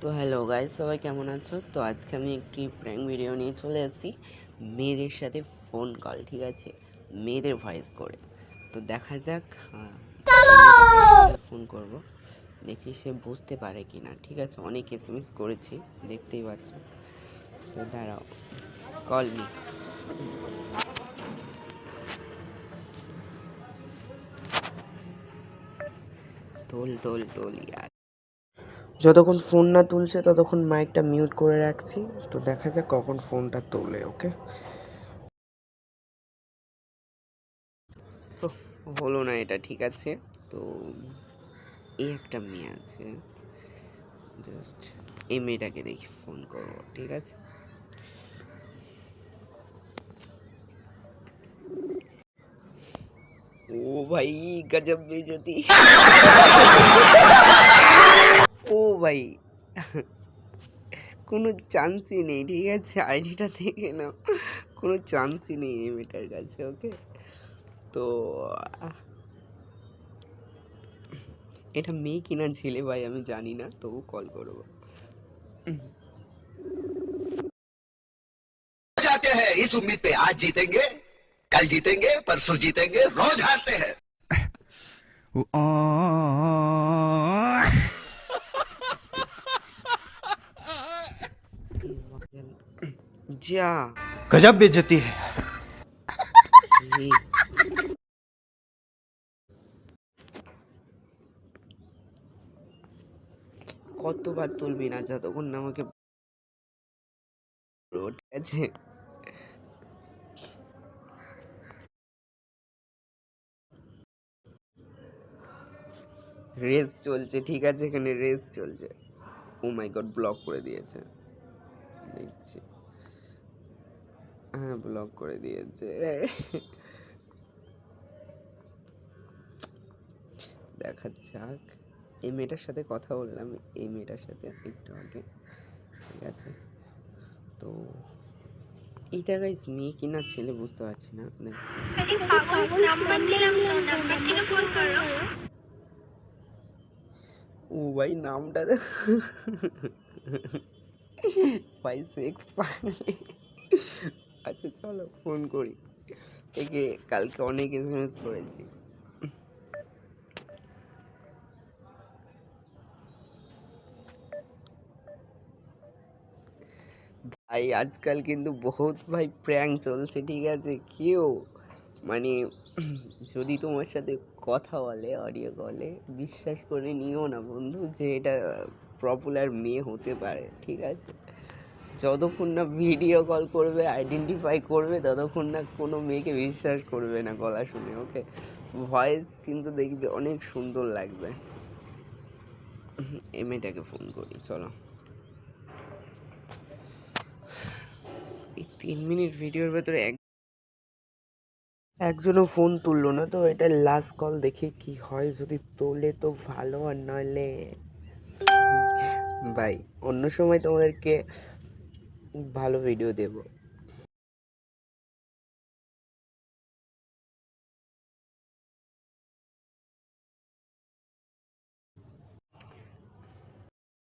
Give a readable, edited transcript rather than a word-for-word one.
তো hello guys, সবাই কেমন আছো? তো আজকে আমি একটি প্র্যাঙ্ক ভিডিও নিয়ে চলে এসেছি মেয়েদের সাথে ফোন কল, ঠিক আছে, মেয়েদের ভয়েস করে। তো দেখা যাক এই মেয়েটাকে কীভাবে ফোন করব, দেখি সে বুঝতে পারে কি না। ঠিক আছে, অনেক এসএমএস করেছি, দেখতেই পাচ্ছ। তো দাঁড়াও, কল মি। তোল তোল তোল ইয়ার। যতক্ষণ ফোন না তুলছে ততক্ষণ মাইকটা মিউট করে রাখছি। তো দেখা যাক কখন ফোনটা তোলে। ওকে, সো হলো না এটা, ঠিক আছে। তো এই একটা মেয়ে আছে, জাস্ট এই মেয়েটাকে দেখি ফোন করবো, ঠিক আছে। ও ভাই, গজব বেজতি। ও ভাই, কোনো চান্সই নেই, ঠিক আছে, আইডিটা দেখে নাও, কোনো চান্সই নেই এই মেয়েটার কাছে। ওকে, তো এটা মেয়ে কিনা ছেলে ভাই আমি জানি না, তবু কল করবো। जाते हैं इस उम्मीद पे आज जीतेंगे, कल जीतेंगे, परसों जीतेंगे, रोज हारते हैं। যা गजब बेइज्जती है। কতবার তুলবি না যতক্ষণ না আমাকে, ঠিক আছে। রেস চলছে, ঠিক আছে, এখানে রেস চলছে। ও মাই গড, ব্লক করে দিয়েছে, দেখছি। হ্যাঁ, ব্লক করে দিয়েছে। দেখা যাক, এই মেয়েটার সাথে কথা বললাম, এই মেয়েটার সাথে একটু আগে, ঠিক আছে। তো এইটা গাইস মেয়ে কিনা ছেলে বুঝতে পারছি না। ও ভাই, নামটা ভাই সেক্স পাগলি। আচ্ছা চলো ফোন করি, একে কালকে অনেক এসএমএস করেছি। ভাই আজকাল কিন্তু বহুত ভাই প্র্যাঙ্ক চলছে, ঠিক আছে। কেউ মানে যদি তোমার সাথে কথা বলে অডিও কলে, বিশ্বাস করে নিও না বন্ধু যে এটা পপুলার মেয়ে হতে পারে, ঠিক আছে। যতক্ষণ না ভিডিও কল করবে, আইডেন্টিফাই করবে, ততক্ষণ না কোনো মেয়েকে বিশ্বাস করবে না গলা শুনে। ওকে, ভয়েস কিন্তু দেখবে অনেক সুন্দর লাগবে। এই মেয়েটাকে ফোন করি, চলো। এই 3 মিনিট ভিডিওর ভেতরে একজনও ফোন তুললো না। তো এটা লাস্ট কল, দেখি কি হয়, যদি তোলে তো ভালো, আর নইলে ভাই অন্য সময় তোমাদেরকে ভালো ভিডিও দেবো।